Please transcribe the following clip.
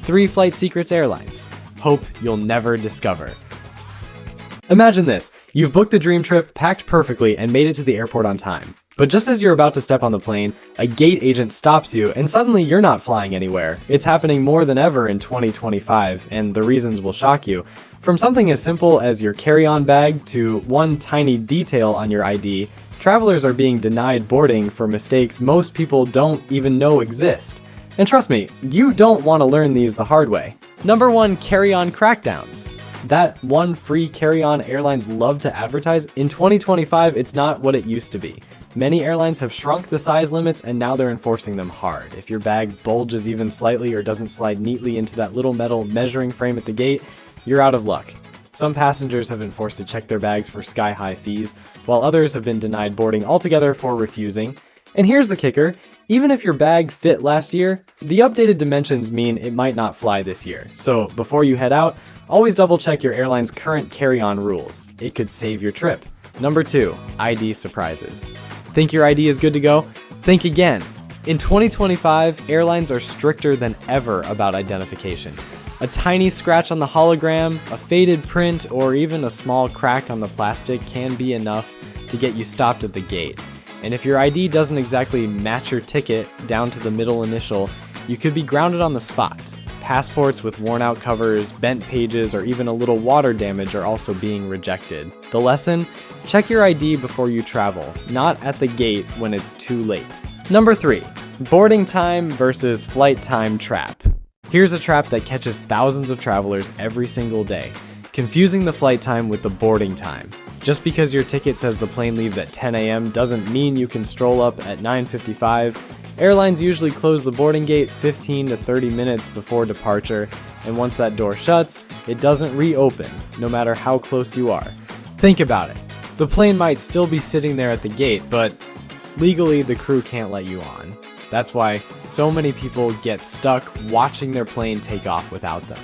3 Flight Secrets Airlines. Hope you'll never discover. Imagine this. You've booked the dream trip, packed perfectly, and made it to the airport on time. But just as you're about to step on the plane, a gate agent stops you, and suddenly you're not flying anywhere. It's happening more than ever in 2025, and the reasons will shock you. From something as simple as your carry-on bag to one tiny detail on your ID, travelers are being denied boarding for mistakes most people don't even know exist. And trust me, you don't want to learn these the hard way. Number 1, carry-on crackdowns. That one free carry-on airlines love to advertise, in 2025 it's not what it used to be. Many airlines have shrunk the size limits and now they're enforcing them hard. If your bag bulges even slightly or doesn't slide neatly into that little metal measuring frame at the gate, you're out of luck. Some passengers have been forced to check their bags for sky-high fees, while others have been denied boarding altogether for refusing. And here's the kicker, even if your bag fit last year, the updated dimensions mean it might not fly this year. So before you head out, always double check your airline's current carry-on rules. It could save your trip. Number 2, ID surprises. Think your ID is good to go? Think again. In 2025, airlines are stricter than ever about identification. A tiny scratch on the hologram, a faded print, or even a small crack on the plastic can be enough to get you stopped at the gate. And if your ID doesn't exactly match your ticket down to the middle initial, you could be grounded on the spot. Passports with worn-out covers, bent pages, or even a little water damage are also being rejected. The lesson? Check your ID before you travel, not at the gate when it's too late. Number 3, boarding time versus flight time trap. Here's a trap that catches thousands of travelers every single day, confusing the flight time with the boarding time. Just because your ticket says the plane leaves at 10 a.m. doesn't mean you can stroll up at 9:55. Airlines usually close the boarding gate 15 to 30 minutes before departure, and once that door shuts, it doesn't reopen, no matter how close you are. Think about it. The plane might still be sitting there at the gate, but legally the crew can't let you on. That's why so many people get stuck watching their plane take off without them.